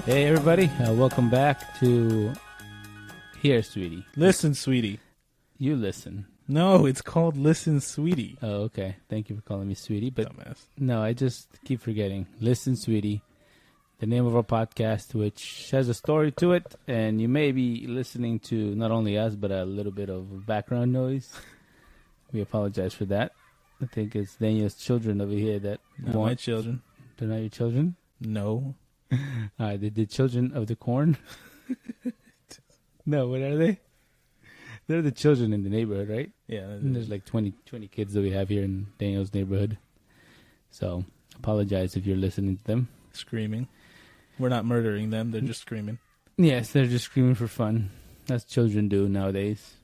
Hey everybody, welcome back to Here, Sweetie. Listen, sweetie. You listen. No, it's called Listen, Sweetie. Oh, okay. Thank you for calling me Sweetie. But Dumbass. no, I just keep forgetting. Listen, Sweetie, the name of our podcast, which has a story to it, and you may be listening to not only us, but a little bit of background noise. We apologize for that. I think it's Daniel's children over here that Not my children. They're not your children? No. The children of the corn? No, what are they? They're the children in the neighborhood, right? Yeah. And there's like 20 kids that we have here in Daniel's neighborhood. So, apologize if you're listening to them. Screaming. We're not murdering them. They're just screaming. Yes, they're just screaming for fun. That's children do nowadays.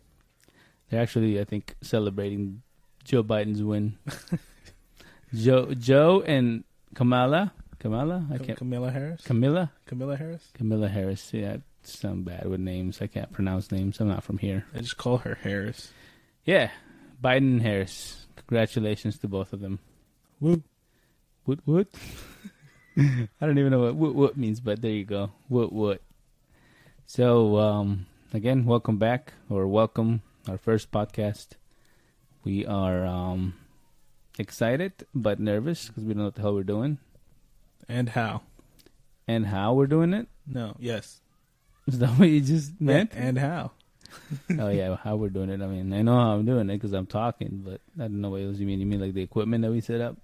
They're actually, I think, celebrating Joe Biden's win. Joe and Kamala. Camilla Harris? Camilla Harris? Yeah, some bad with names. I can't pronounce names. I'm not from here. I just call her Harris. Yeah, Biden and Harris. Congratulations to both of them. Woo. Woot? I don't even know what woot means, but there you go. Woot. So, again, welcome back, or welcome, our first podcast. We are excited, but nervous, because we don't know what the hell we're doing. And how? And how we're doing it? No, yes. Is that what you just meant? And how? Oh, yeah, how we're doing it. I mean, I know how I'm doing it because I'm talking, but I don't know what else you mean. You mean like the equipment that we set up?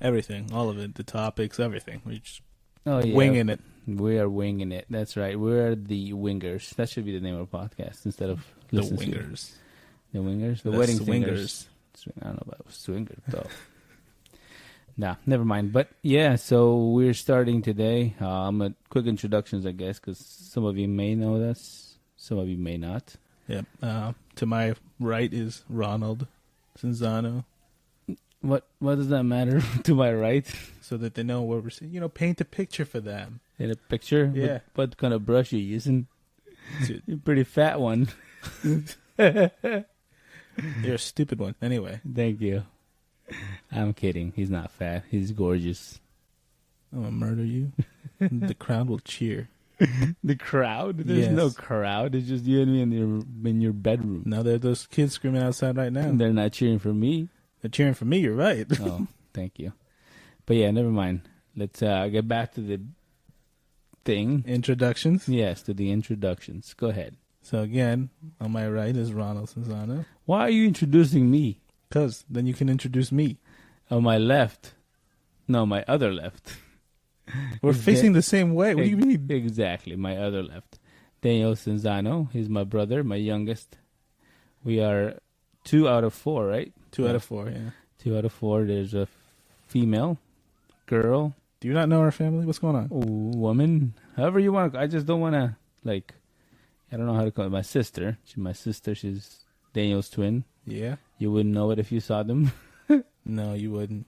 Everything. All of it. The topics, everything. We just yeah. winging it. We are winging it. That's right. We're the wingers. That should be the name of our podcast instead of The Listen wingers. The wingers? The The wedding swingers. singers. I don't know about swingers, though. Nah, never mind. But, yeah, so we're starting today. Quick introductions, I guess, because some of you may know this. Some of you may not. Yep. To my right is Ronald Cinzano. What does that matter to my right? So that they know what we're saying. Paint a picture for them. In a picture? Yeah. What kind of brush are you using? You're a pretty fat one. You're a stupid one. Anyway. Thank you. I'm kidding. He's not fat. He's gorgeous. I'm going to murder you. The crowd will cheer. The crowd? There's no crowd. It's just you and me in your bedroom. Now there are those kids screaming outside right now. They're not cheering for me. They're cheering for me. You're right. Oh, thank you. But yeah, never mind. Let's get back to the thing. Introductions? Yes, to the introductions. Go ahead. So again, on my right is Ronald Cinzano. Why are you introducing me? Because then you can introduce me. On my left. No, my other left. We're facing the same way. What do you mean? Exactly, my other left. Daniel Cinzano. He's my brother, my youngest. We are 2 out of 4, right? 2 out of 4, yeah. 2 out of 4. There's a female, girl. Do you not know our family? What's going on? Woman. However you want to. I just don't want to, I don't know how to call it. My sister. She's my sister. She's Daniel's twin. Yeah? You wouldn't know it if you saw them. No, you wouldn't.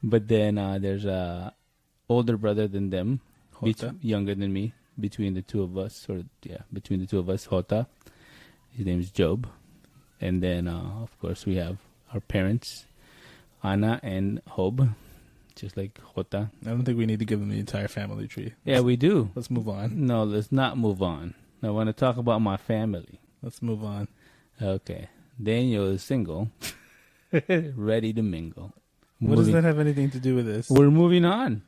But then there's a older brother than them. Jota. Younger than me. Between the two of us. Between the two of us. Jota. His name is Job. And then, of course, we have our parents, Ana and Job, just like Jota. I don't think we need to give them the entire family tree. Yeah, we do. Let's move on. No, let's not move on. I want to talk about my family. Let's move on. Okay. Daniel is single, ready to mingle. What does that have anything to do with this? We're moving on.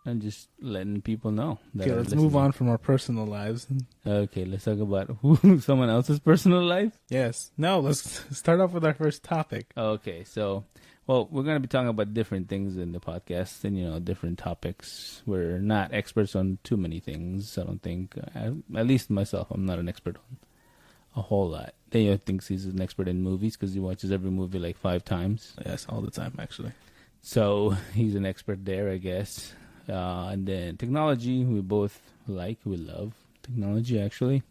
I'm just letting people know. Okay, let's move on from our personal lives. Okay, let's talk about someone else's personal life. Yes. No, let's start off with our first topic. Okay, so, we're going to be talking about different things in the podcast and, different topics. We're not experts on too many things, I don't think. At least myself, I'm not an expert on a whole lot. Daniel thinks he's an expert in movies because he watches every movie like 5 times. Yes, all the time, actually. So, he's an expert there, I guess. And then technology, we both we love technology, actually.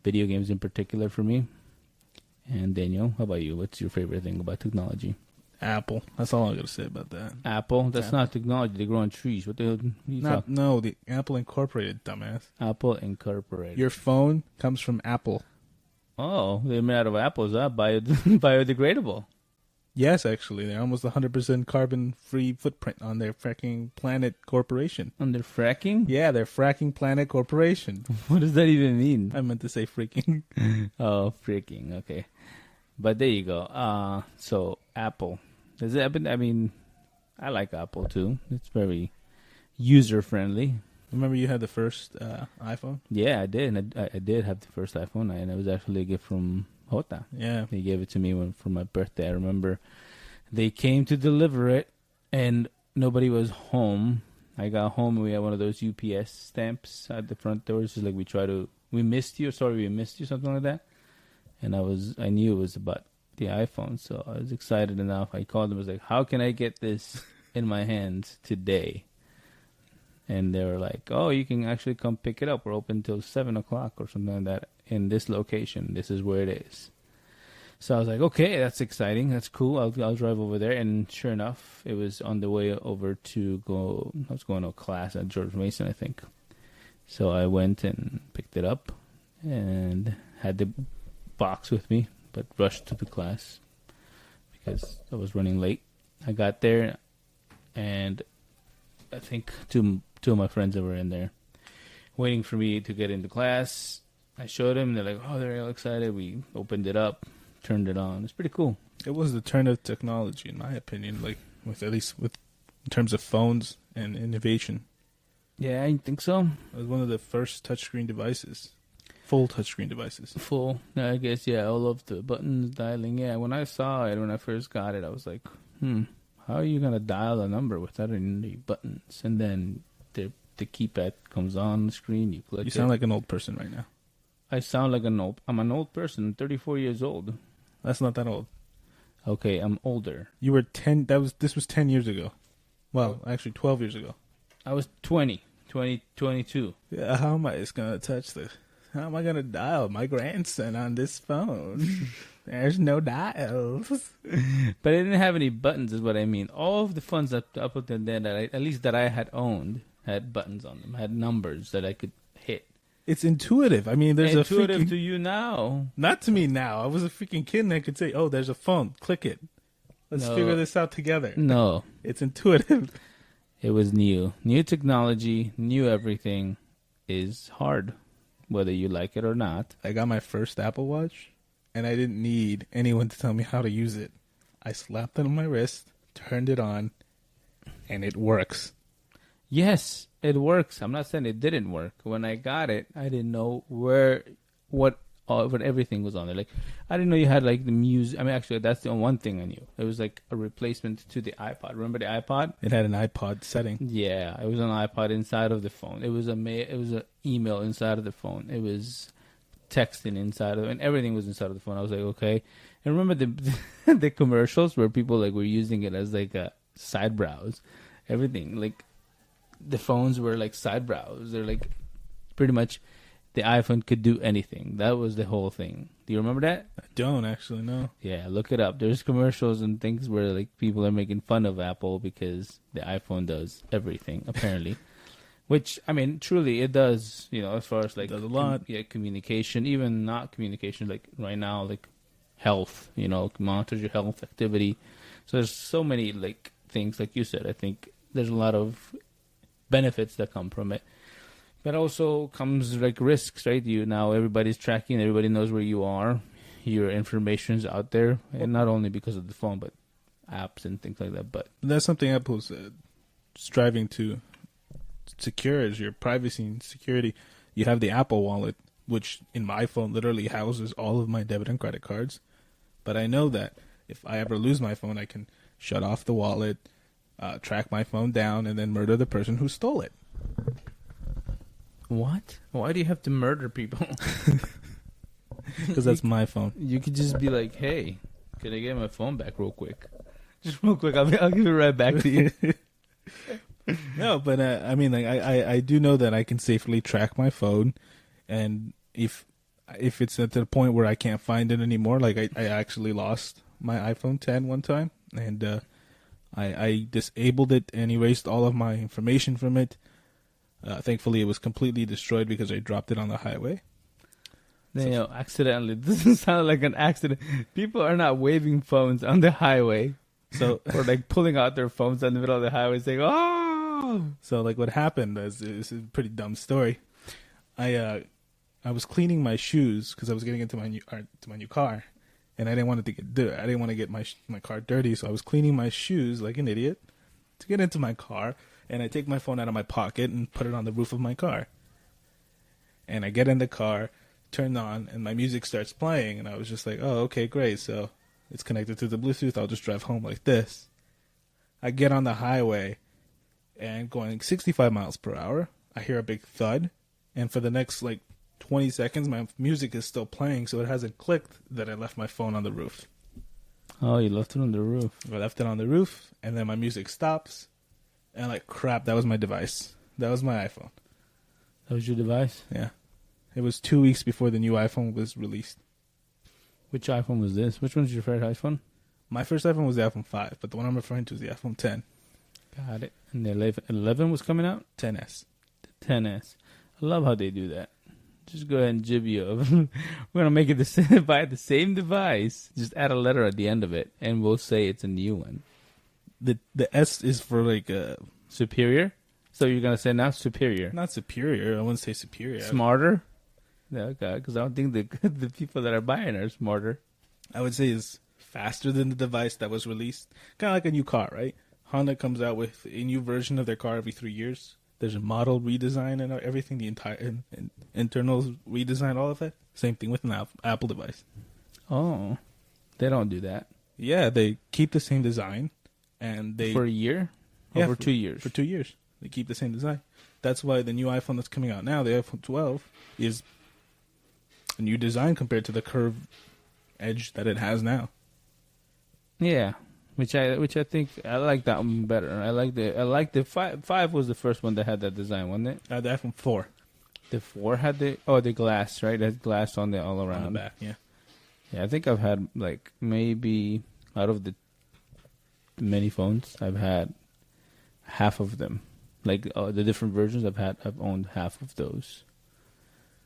Video games in particular for me. And Daniel, how about you? What's your favorite thing about technology? Apple. That's all I'm going to say about that. Apple? That's not technology. They grow on trees. What the hell are you talking? No, the Apple Incorporated, dumbass. Apple Incorporated. Your phone comes from Apple. Oh, they're made out of apples, huh? Biodegradable. Yes, actually, they're almost 100% carbon-free footprint on their fracking Planet Corporation. Under fracking? Yeah, they're fracking Planet Corporation. What does that even mean? I meant to say freaking. Oh, freaking. Okay. But there you go. So Apple. Does it happen? I mean, I like Apple too. It's very user friendly. Remember you had the first iPhone? Yeah, I did. And I did have the first iPhone, and it was actually a gift from Jota. Yeah. They gave it to me for my birthday. I remember they came to deliver it, and nobody was home. I got home, and we had one of those UPS stamps at the front door. It's just like, we missed you. Sorry, we missed you, something like that. And I knew it was about the iPhone, so I was excited enough. I called them. I was like, how can I get this in my hands today? And they were like, oh, you can actually come pick it up. We're open till 7 o'clock or something like that in this location. This is where it is. So I was like, okay, that's exciting. That's cool. I'll drive over there. And sure enough, it was on the way over to go. I was going to a class at George Mason, I think. So I went and picked it up and had the box with me, but rushed to the class because I was running late. I got there, and I think two of my friends that were in there waiting for me to get into class. I showed them. They're like, oh, they're all excited. We opened it up, turned it on. It's pretty cool. It was the turn of technology, in my opinion, like in terms of phones and innovation. Yeah, I think so. It was one of the first touchscreen devices. Full touchscreen devices. Full. I guess, yeah, all of the buttons, dialing. Yeah, when I saw it, when I first got it, I was like, how are you going to dial a number without any buttons? And then the keypad comes on the screen, you click it. You sound like an old person right now. I sound like I'm an old person. I'm 34 years old. That's not that old. Okay, I'm older. You were 10. This was 10 years ago. Well, actually 12 years ago. I was 22. Yeah, how am I just going to touch this? How am I going to dial my grandson on this phone? There's no dials. But I didn't have any buttons is what I mean. All of the phones up until then that I had owned had buttons on them, had numbers that I could hit. It's intuitive. I mean, there's intuitive to you now. Not to me now. I was a freaking kid and I could say, oh, there's a phone. Click it. Let's figure this out together. No. It's intuitive. It was new. New technology, new everything is hard, whether you like it or not. I got my first Apple Watch, and I didn't need anyone to tell me how to use it. I slapped it on my wrist, turned it on, and it works. Yes, it works. I'm not saying it didn't work. When I got it, I didn't know what everything was on there. Like, I didn't know you had like the music. I mean, actually, that's the one thing I knew. It was like a replacement to the iPod. Remember the iPod? It had an iPod setting. Yeah, it was an iPod inside of the phone. It was an email inside of the phone. It was texting inside of it, and everything was inside of the phone. I was like, okay. And remember the commercials where people like were using it as like a side browse. Everything like the phones were like side browse. They're like pretty much the iPhone could do anything. That was the whole thing. Do you remember that? I don't actually know. Yeah, look it up. There's commercials and things where like people are making fun of Apple because the iPhone does everything apparently. Which, I mean, truly it does, as far as like it does a lot. Communication, even not communication, like right now, like health, monitors your health activity. So there's so many like things, like you said. I think there's a lot of benefits that come from it. But also comes like risks, right? Now everybody's tracking, everybody knows where you are. Your information's out there, and not only because of the phone, but apps and things like that. But that's something Apple's striving to secure is your privacy and security. You have the Apple Wallet, which in my phone literally houses all of my debit and credit cards. But I know that if I ever lose my phone, I can shut off the wallet, track my phone down, and then murder the person who stole it. What? Why do you have to murder people? Because that's my phone. You could just be like, hey, can I get my phone back real quick? Just real quick. I'll give it right back to you. No, but I mean, like I do know that I can safely track my phone, and if it's at the point where I can't find it anymore, like I actually lost my iPhone 10 one time, and I disabled it and erased all of my information from it. Thankfully, it was completely destroyed because I dropped it on the highway. Accidentally. This doesn't sound like an accident. People are not waving phones on the highway. So or like pulling out their phones in the middle of the highway saying, "Oh!" So like what happened is a pretty dumb story. I was cleaning my shoes because I was getting into my new car, and I didn't want it to get dirty. I didn't want to get my car dirty, so I was cleaning my shoes like an idiot to get into my car, and I take my phone out of my pocket and put it on the roof of my car. And I get in the car, turn on, and my music starts playing, and I was just like, "Oh, okay, great. So it's connected to the Bluetooth. I'll just drive home like this." I get on the highway, and going 65 miles per hour, I hear a big thud, and for the next 20 seconds, my music is still playing, so it hasn't clicked that I left my phone on the roof. Oh, you left it on the roof. I left it on the roof, and then my music stops, and crap, that was my device. That was my iPhone. That was your device? Yeah. It was 2 weeks before the new iPhone was released. Which iPhone was this? Which one's your favorite iPhone? My first iPhone was the iPhone 5, but the one I'm referring to is the iPhone 10. Got it. And the 11 was coming out? 10S. The 10S. I love how they do that. Just go ahead and jib you up. We're going to make it the same, buy the same device. Just add a letter at the end of it, and we'll say it's a new one. The S is for superior? So you're going to say now superior? Not superior. I wouldn't say superior. Smarter? Yeah, because I don't think the people that are buying are smarter. I would say is faster than the device that was released. Kind of like a new car, right? Honda comes out with a new version of their car every 3 years. There's a model redesign and everything, the entire internals redesign, all of that. Same thing with an Apple device. Oh, they don't do that. Yeah, they keep the same design, and they for a year. Yeah, for 2 years. For 2 years, they keep the same design. That's why the new iPhone that's coming out now, the iPhone 12, is a new design compared to the curved edge that it has now. Yeah. Which I think I like that one better. I like the 5 was the first one that had that design, wasn't it? The iPhone 4. The 4 had the glass, right? It had glass on the all around. On the back, yeah. Yeah, I think I've had maybe out of the many phones, I've had half of them. The different versions I've owned half of those.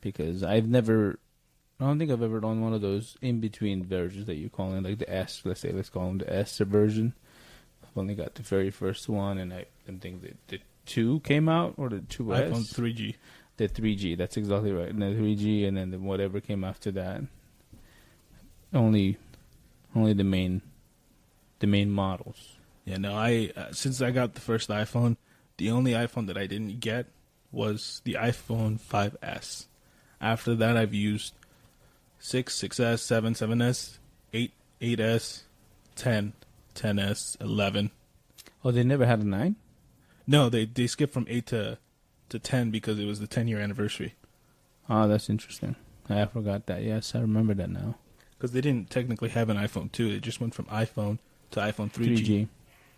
Because I don't think I've ever done one of those in-between versions that you call in, like the S. Let's call them the S version. I've only got the very first one, and I think the 2 came out, or the 2S. iPhone 3G. The 3G, that's exactly right. And the 3G, and then whatever came after that. Only the main models. Yeah, no, since I got the first iPhone, the only iPhone that I didn't get was the iPhone 5S. After that, I've used 6, 6S, 7, 7S, 8, 8S, 10, 10S, 11. Oh, they never had a 9? No, they skipped from 8 to 10 because it was the 10-year anniversary. Oh, that's interesting. I forgot that. Yes, I remember that now. Because they didn't technically have an iPhone 2. They just went from iPhone to iPhone 3G.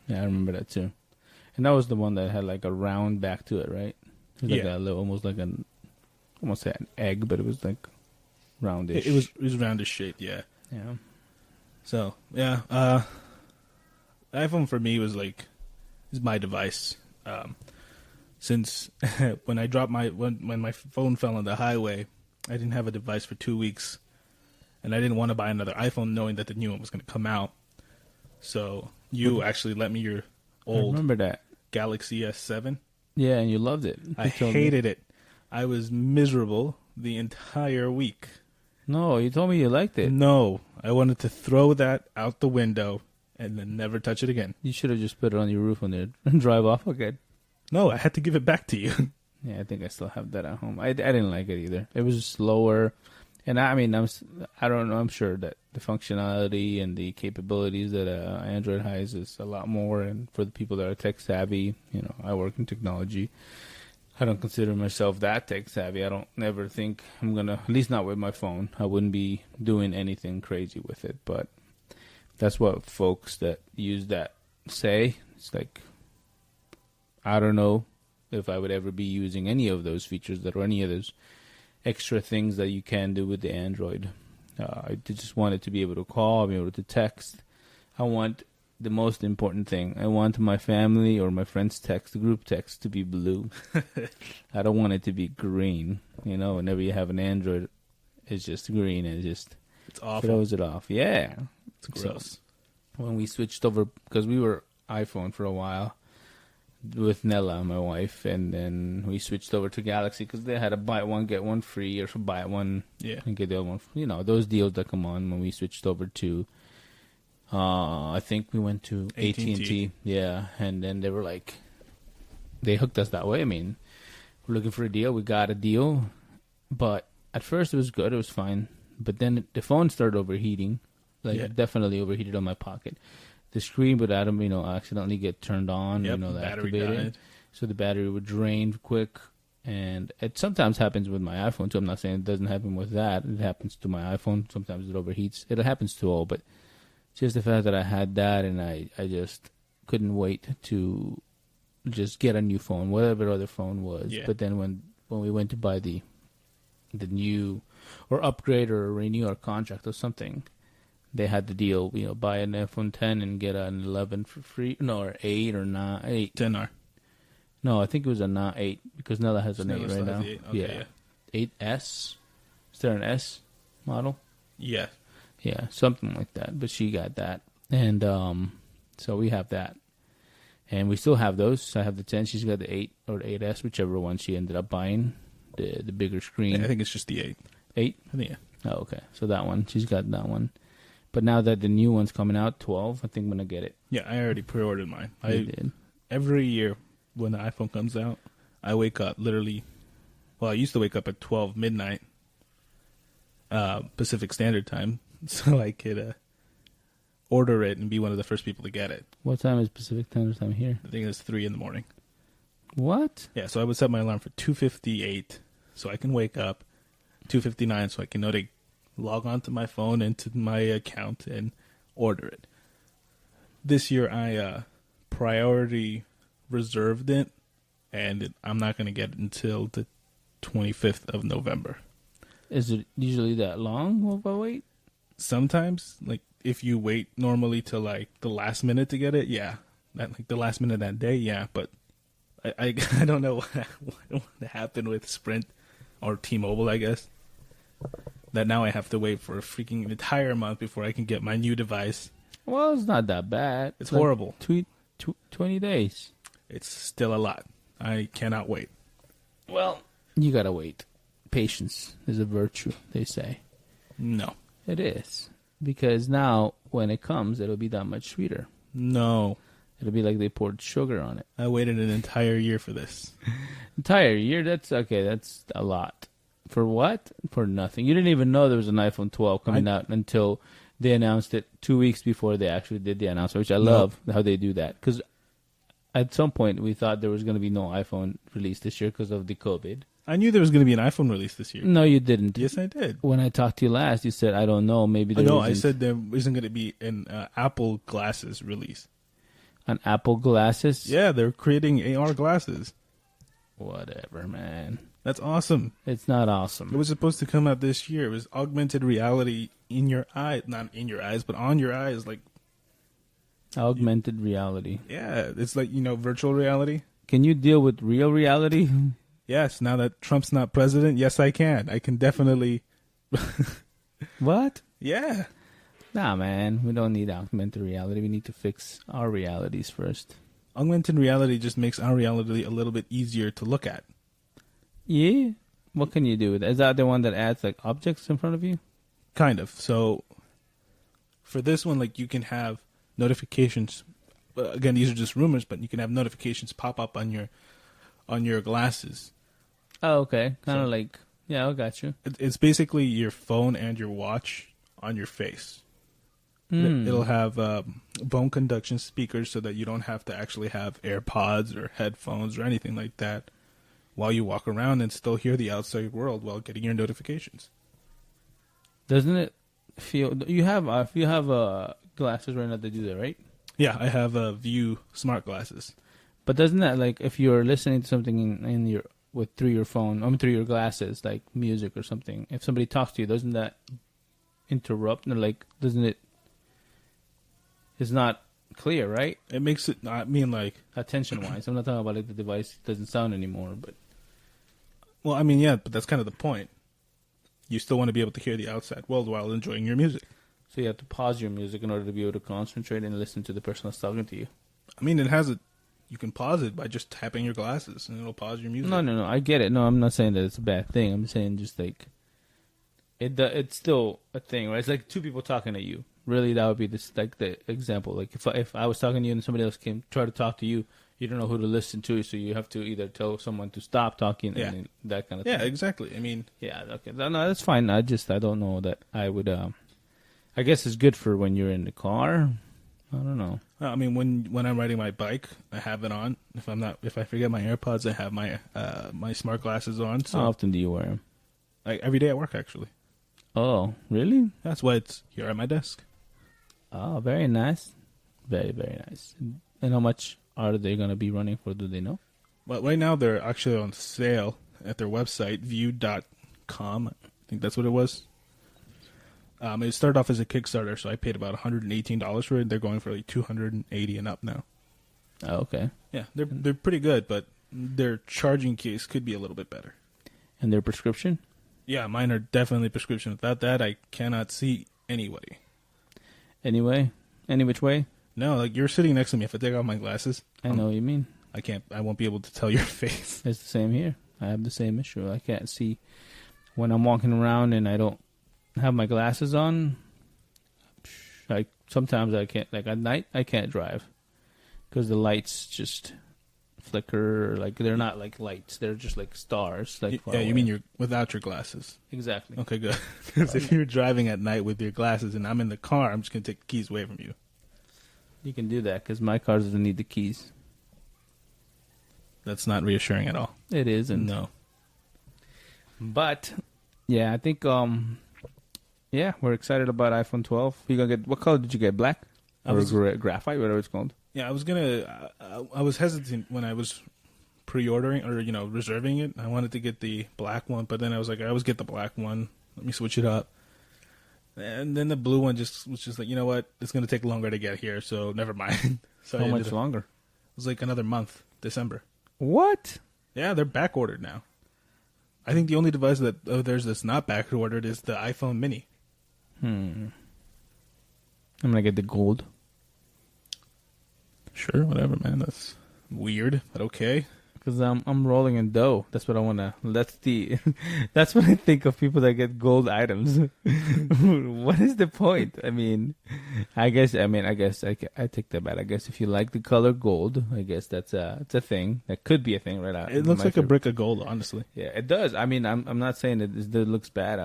Yeah, I remember that too. And that was the one that had a round back to it, right? It was a little, almost like an egg, but it was roundish. It was roundish shaped, yeah. Yeah. So yeah, iPhone for me was is my device. Since when I dropped when my phone fell on the highway, I didn't have a device for 2 weeks, and I didn't want to buy another iPhone knowing that the new one was going to come out. So you actually lent me your old I remember that Galaxy S7. Yeah, and you loved it. I hated it. I was miserable the entire week. No, you told me you liked it. No, I wanted to throw that out the window and then never touch it again. You should have just put it on your roof when they drive off again. No, I had to give it back to you. Yeah, I think I still have that at home. I didn't like it either. It was slower. And I don't know. I'm sure that the functionality and the capabilities that Android has is a lot more. And for the people that are tech savvy, I work in technology. I don't consider myself that tech savvy. I don't never think I'm going to, at least not with my phone. I wouldn't be doing anything crazy with it. But that's what folks that use that say. It's I don't know if I would ever be using any of those features that or any of those extra things that you can do with the Android. I just want it to be able to call, be able to text. I want the most important thing. I want my family or my friends' text, the group text, to be blue. I don't want it to be green. Whenever you have an Android, is just green and it just It's awful. throws it off. Yeah. It's gross. So when we switched over, because we were iPhone for a while with Nella, my wife, and then we switched over to Galaxy because they had a buy one get one free, or buy one and get the other one. Those deals that come on when we switched over to. I think we went to AT&T. Yeah, and then they were like, they hooked us that way. I mean, we're looking for a deal. We got a deal, but at first it was good. It was fine, but then the phone started overheating. It definitely overheated on my pocket. The screen would accidentally get turned on. Yep, the battery activated. died. So the battery would drain quick. And it sometimes happens with my iPhone too. I'm not saying it doesn't happen with that. It happens to my iPhone. Sometimes it overheats. It happens to all, but just the fact that I had that and I just couldn't wait to just get a new phone, whatever other phone was. Yeah. But then when we went to buy the new or upgrade or renew our contract or something, they had the deal, buy an iPhone 10 and get an 11 for free. No, or 8 or 9. 8. 10R. No, I think it was a not 8 because Nella has an Nella 8 still right has now. the 8. Okay, 8S. Is there an S model? Yeah. Yeah, something like that. But she got that. And so we have that. And we still have those. I have the 10. She's got the 8 or the 8S, whichever one she ended up buying. The bigger screen. Yeah, I think it's just the 8. 8? I think, yeah. Oh, okay. So that one. She's got that one. But now that the new one's coming out, 12, I think I'm going to get it. Yeah, I already pre-ordered mine. I did. Every year when the iPhone comes out, I wake up literally, I used to wake up at 12 midnight Pacific Standard Time so I could order it and be one of the first people to get it. What time is Pacific Standard Time here? I think it's 3 in the morning. What? Yeah, so I would set my alarm for 2:58 so I can wake up, 2:59 so I can know to log onto my phone into my account and order it. This year I priority reserved it, and I'm not going to get it until the 25th of November. Is it usually that long of a wait? Sometimes, if you wait normally till the last minute to get it, yeah. The last minute of that day, yeah. But I don't know what happened with Sprint or T-Mobile, I guess. That now I have to wait for a freaking entire month before I can get my new device. Well, it's not that bad. It's horrible. 20 days. It's still a lot. I cannot wait. Well, you gotta wait. Patience is a virtue, they say. No. It is. Because now, when it comes, it'll be that much sweeter. No. It'll be like they poured sugar on it. I waited an entire year for this. Entire year? That's a lot. For what? For nothing. You didn't even know there was an iPhone 12 coming out until they announced it 2 weeks before they actually did the announcement, which I love how they do that. Because at some point, we thought there was going to be no iPhone release this year because of the COVID. I knew there was going to be an iPhone release this year. No, you didn't. Yes, I did. When I talked to you last, you said, I don't know, maybe there No, isn't. I said there isn't going to be an Apple glasses release. An Apple glasses? Yeah, they're creating AR glasses. Whatever, man. That's awesome. It's not awesome. It was supposed to come out this year. It was augmented reality in your eye. Not in your eyes, but on your eyes. Augmented reality. Yeah, it's virtual reality. Can you deal with real reality? Yes, now that Trump's not president, yes, I can. I can definitely. What? Yeah. Nah, man. We don't need augmented reality. We need to fix our realities first. Augmented reality just makes our reality a little bit easier to look at. Yeah? What can you do with it? Is that the one that adds objects in front of you? Kind of. So for this one, you can have notifications. Again, these are just rumors, but you can have notifications pop up on your glasses. Oh, okay. Kind of yeah, I got you. It's basically your phone and your watch on your face. It'll have bone conduction speakers so that you don't have to actually have AirPods or headphones or anything like that while you walk around and still hear the outside world while getting your notifications. Doesn't it feel... You have glasses right now that do that, right? Yeah, I have View smart glasses. But doesn't that, if you're listening to something through your phone, through your glasses, like music or something, if somebody talks to you, doesn't that interrupt? Doesn't it... It's not clear, right? It makes it... Attention-wise. I'm not talking about the device doesn't sound anymore, but... Well, yeah, but that's kind of the point. you still want to be able to hear the outside world while enjoying your music. So you have to pause your music in order to be able to concentrate and listen to the person that's talking to you. I mean, it has a. You can pause it by just tapping your glasses, and it'll pause your music. No. I get it. No, I'm not saying that it's a bad thing. I'm saying just like it's still a thing, right? It's like two people talking to you. Really, that would be this like the example. Like if I was talking to you and somebody else came try to talk to you, you don't know who to listen to, so you have to either tell someone to stop talking and that kind of thing. Yeah, exactly. I mean, yeah, okay, no, that's fine. I don't know that I would. I guess it's good for when you're in the car. I don't know. I mean, when I'm riding my bike, I have it on. If I forget my AirPods, I have my my smart glasses on. So how often do you wear them? like every day at work, actually. Oh, really? That's why it's here at my desk. Oh, very nice. Very, very nice. And how much are they going to be running for? Do they know? Well, right now they're actually on sale at their website, view.com. I think that's what it was. It started off as a Kickstarter, so I paid about $118 for it. They're going for like $280 and up now. Oh, okay. Yeah, they're pretty good, but their charging case could be a little bit better. And their prescription? Yeah, mine are definitely prescription. Without that, I cannot see anybody. Anyway, any which way? No, like you're sitting next to me. If I take off my glasses, I know what you mean. I won't be able to tell your face. It's the same here. I have the same issue. I can't see when I'm walking around and I don't have my glasses on. Like sometimes I can't. Like at night, I can't drive because the lights just flicker. Like they're not like lights; they're just like stars. Like Yeah, you mean you're without your glasses? Exactly. Okay, good. Because if you're driving at night with your glasses and I'm in the car, I'm just gonna take the keys away from you. You can do that because my car doesn't need the keys. That's not reassuring at all. It is, and No. But yeah, I think yeah, we're excited about iPhone 12. You gonna get what color did you get? Black or graphite, whatever it's called. Yeah, I was hesitant when I was pre-ordering or reserving it. I wanted to get the black one, but then I was like, I always get the black one. Let me switch it up. And then the blue one was just like, you know what? It's gonna take longer to get here, so never mind. So How much longer? It was like another month, December. What? Yeah, they're back ordered now. I think the only device that's not back ordered is the iPhone Mini. I'm gonna get the gold. Sure, whatever, man. That's weird, but okay. Because I'm rolling in dough. That's what I wanna. That's what I think of people that get gold items. What is the point? I guess I take that back. I guess if you like the color gold, I guess it's a thing. That could be a thing, right? It looks like a brick of gold, honestly. Yeah, it does. I'm not saying that it looks bad.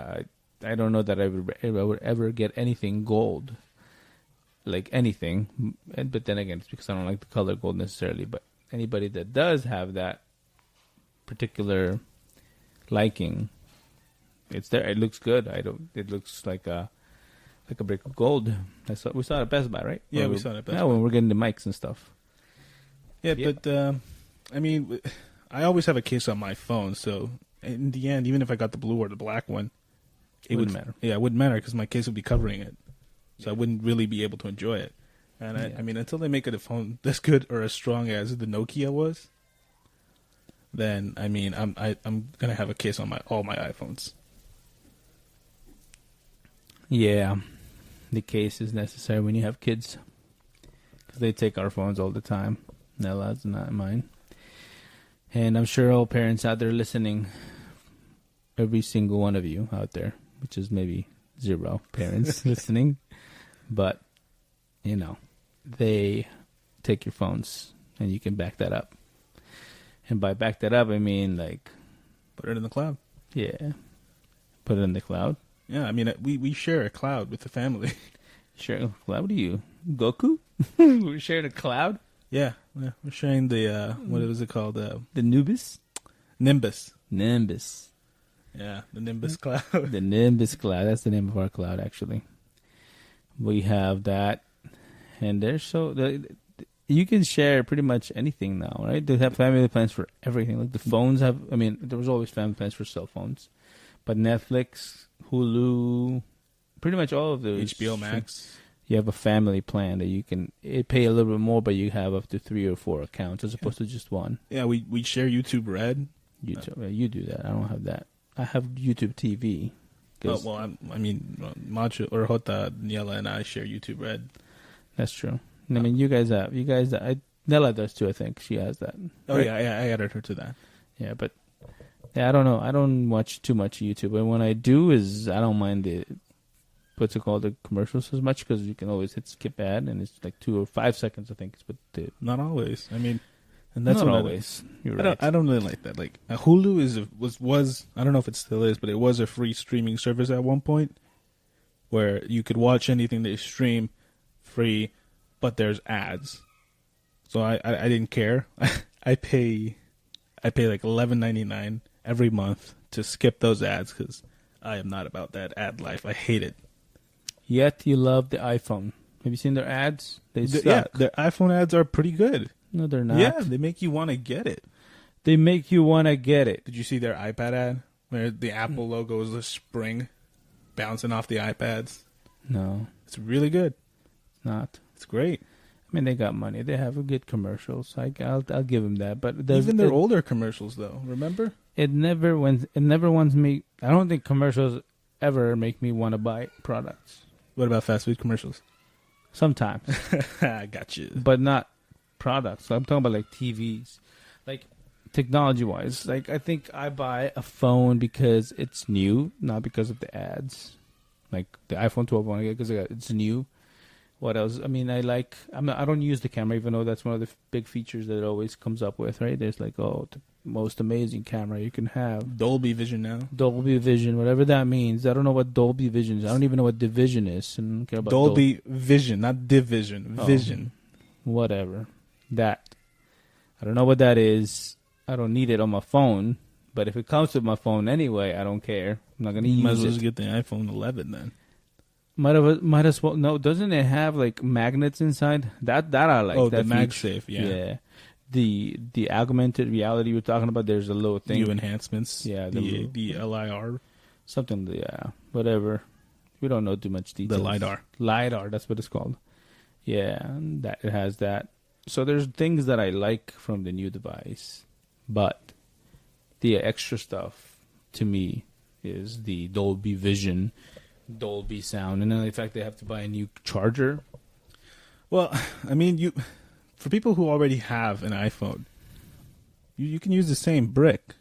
I don't know that I would ever get anything gold, like anything. But then again, it's because I don't like the color gold necessarily. But anybody that does have that particular liking, it's there. It looks good. It looks like a brick of gold. That's what we saw it at Best Buy, right? Yeah, we saw it at Best Buy. When we're getting the mics and stuff. Yeah, but I always have a case on my phone, so in the end, even if I got the blue or the black one, it wouldn't matter. Yeah, it wouldn't matter because my case would be covering it, so I wouldn't really be able to enjoy it. And until they make it a phone that's good or as strong as the Nokia was, then I'm gonna have a case on all my iPhones. Yeah, the case is necessary when you have kids because they take our phones all the time. Nella's not mine, and I'm sure all parents out there listening, every single one of you out there, which is maybe 0 parents listening, but they take your phones, and you can back that up. And by back that up, I mean like put it in the cloud. Yeah, put it in the cloud. Yeah, we share a cloud with the family. Share a cloud? What are you, Goku? We're sharing a cloud? Yeah, we're sharing the what was it called? The Nimbus. Nimbus. Yeah, the Nimbus cloud. The Nimbus cloud. That's the name of our cloud, actually. We have that, and you can share pretty much anything now, right? They have family plans for everything. Like the phones have. There was always family plans for cell phones, but Netflix, Hulu, pretty much all of those. HBO Max. You have a family plan that you can pay a little bit more, but you have up to 3 or 4 accounts as opposed to just one. Yeah, we share YouTube Red. You do that. I don't have that. I have YouTube TV. I mean, Macho or Jota, Niela, and I share YouTube Red. That's true. I mean, you guys, Nella does too. I think she has that. Oh right? yeah, I added her to that. Yeah, but yeah, I don't know. I don't watch too much YouTube, and when I do, I don't mind what's it called, the commercials as much, because you can always hit skip ad, and it's like 2 or 5 seconds, I think. Not always. I mean, and that's not what always. You're right. I don't really like that. Like Hulu was I don't know if it still is, but it was a free streaming service at one point, where you could watch anything they stream free, but there's ads. So I didn't care. I pay like $11.99 every month to skip those ads because I am not about that ad life. I hate it. Yet you love the iPhone. Have you seen their ads? They suck. Yeah, their iPhone ads are pretty good. No, they're not. Yeah, they make you want to get it. They make you want to get it. Did you see their iPad ad where the Apple logo is a spring bouncing off the iPads? No, It's really good. it's not. It's great. I mean, they got money. They have good commercials. I'll give them that. But Even their older commercials, though. Remember? it never wants me. I don't think commercials ever make me want to buy products. What about fast food commercials? Sometimes, I got you. but not products. I'm talking about like TVs, like technology wise. Like I think I buy a phone because it's new, not because of the ads. Like the iPhone 12 one I get because it's new. What else? I mean, I don't use the camera, even though that's one of the big features that it always comes up with, right? There's like, the most amazing camera you can have. Dolby Vision now. Dolby Vision, whatever that means. I don't know what Dolby Vision is. I don't even know what Division is. And I don't care about Dolby Vision, not Division. Vision. Whatever. That. I don't know what that is. I don't need it on my phone. But if it comes with my phone anyway, I don't care. I'm not going to use it. Might as well just get the iPhone 11 then. Might as well. No, doesn't it have like magnets inside? That I like. Oh, that the MagSafe, yeah. Yeah. The augmented reality we're talking about, there's a little thing. New enhancements. Yeah. The LIR. Something, yeah. Whatever. We don't know too much details. The LiDAR. LiDAR, that's what it's called. Yeah, that it has that. So there's things that I like from the new device. But the extra stuff, to me, is the Dolby Vision, Dolby sound, and then the fact they have to buy a new charger. Well, I mean, for people who already have an iPhone, you can use the same brick.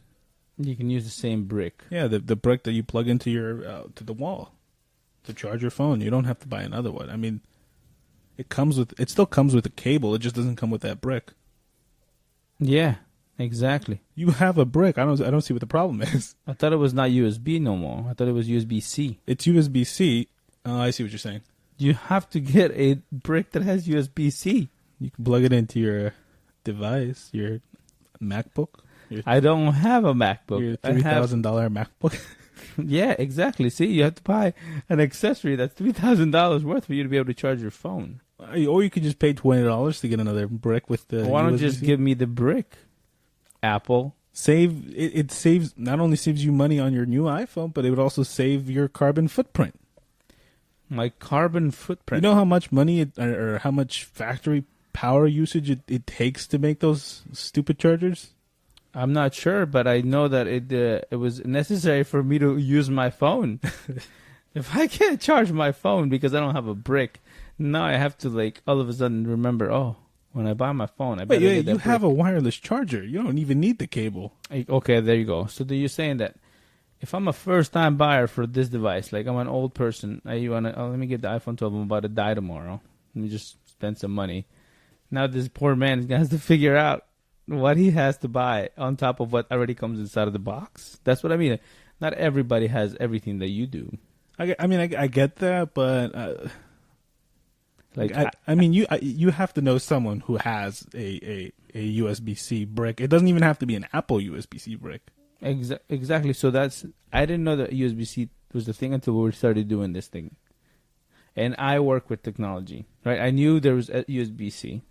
You can use the same brick. Yeah, the brick that you plug into your to the wall to charge your phone. You don't have to buy another one. I mean, it still comes with a cable. It just doesn't come with that brick. Yeah, exactly. You have a brick. I don't see what the problem is. I thought it was not USB no more. I thought it was USB-C. It's USB-C. Oh, I see what you're saying. You have to get a brick that has USB-C. You can plug it into your device, your MacBook. I don't have a MacBook. Your $3,000 MacBook. Yeah, exactly. See, you have to buy an accessory that's $3,000 worth for you to be able to charge your phone. Or you could just pay $20 to get another brick with the. Why don't you USB-C? just give me the brick, Apple? It saves, not only saves you money on your new iPhone, but it would also save your carbon footprint. My carbon footprint. You know how much money or how much factory power usage it takes to make those stupid chargers? I'm not sure, but I know that it was necessary for me to use my phone. If I can't charge my phone because I don't have a brick, now I have to all of a sudden remember, when I buy my phone, I better get that you brick. have a wireless charger. You don't even need the cable. Okay, there you go. So you're saying that if I'm a first-time buyer for this device, like I'm an old person, let me get the iPhone 12, I'm about to die tomorrow. Let me just spend some money. Now this poor man has to figure out what he has to buy on top of what already comes inside of the box. That's what I mean. Not everybody has everything that you do. I get that, but you have to know someone who has a USB-C brick. It doesn't even have to be an Apple USB-C brick. Exactly. So I didn't know that USB-C was the thing until we started doing this thing. And I work with technology, right? I knew there was a USB-C.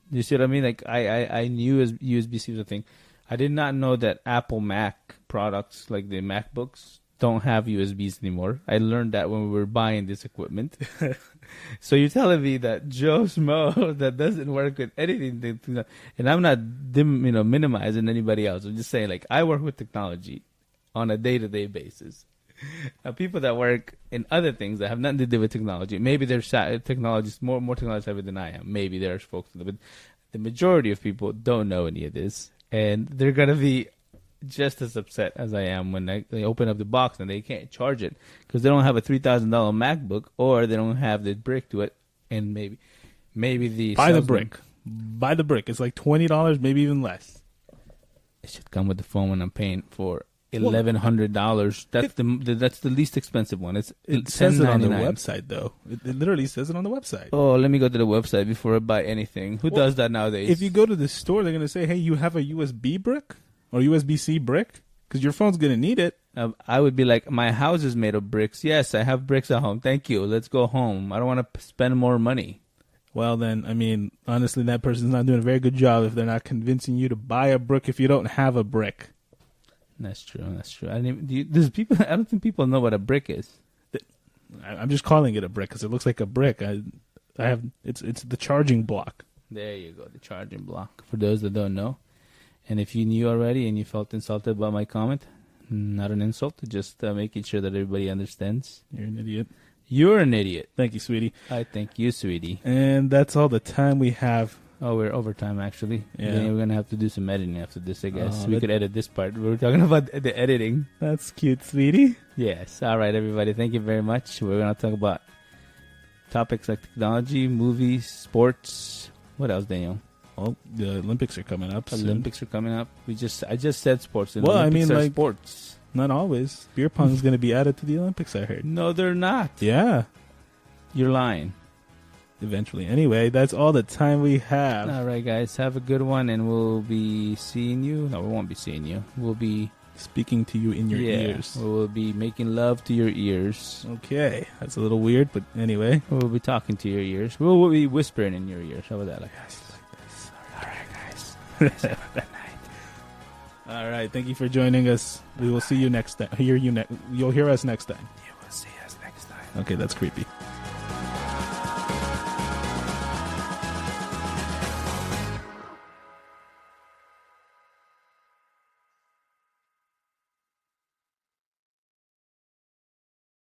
You see what I mean? I knew USB-C was a thing. I did not know that Apple Mac products, like the MacBooks, don't have USBs anymore. I learned that when we were buying this equipment. So you're telling me that Joe Schmo that doesn't work with anything, and I'm not minimizing anybody else. I'm just saying, I work with technology on a day-to-day basis. People that work in other things that have nothing to do with technology. Maybe they're technologists more technology savvy than I am. Maybe there's folks, but the majority of people don't know any of this, and they're gonna be just as upset as I am when they open up the box and they can't charge it because they don't have a $3,000 MacBook or they don't have the brick to it, and maybe the buy the brick. Buy the brick. It's like $20, maybe even less. It should come with the phone when I'm paying for $1,100. That's the least expensive one. It says it on the website, though. It literally says it on the website. Oh, let me go to the website before I buy anything. Who does that nowadays? If you go to the store, they're gonna say, "Hey, you have a USB brick or USB-C brick?" Because your phone's gonna need it. I would be like, my house is made of bricks. Yes, I have bricks at home. Thank you. Let's go home. I don't want to spend more money. Well, then, I mean, honestly, that person's not doing a very good job if they're not convincing you to buy a brick if you don't have a brick. That's true. I don't think people know what a brick is. I'm just calling it a brick because it looks like a brick. It's the charging block. There you go, the charging block. For those that don't know, and if you knew already and you felt insulted by my comment, not an insult, just making sure that everybody understands. You're an idiot. You're an idiot. Thank you, sweetie. I thank you, sweetie. And that's all the time we have. Oh, we're overtime, actually. Yeah. Then we're going to have to do some editing after this, I guess. We could edit this part. We were talking about the editing. That's cute, sweetie. Yes. All right, everybody. Thank you very much. We're going to talk about topics like technology, movies, sports. What else, Daniel? Well, the Olympics are coming up soon. Olympics are coming up. I just said sports. And well, Olympics I mean, are like, sports. Not always. Beer pong is going to be added to the Olympics, I heard. No, they're not. Yeah. You're lying. Eventually. Anyway, that's all the time we have. All right, guys. Have a good one, and we'll be seeing you. No, we won't be seeing you. We'll be speaking to you in your ears. We'll be making love to your ears. Okay. That's a little weird, but anyway. We'll be talking to your ears. We'll be whispering in your ears. How about that? Like this. All right, guys. Have a good night. All right. Thank you for joining us. We will see you next time. You'll hear us next time. You will see us next time. Okay, that's creepy.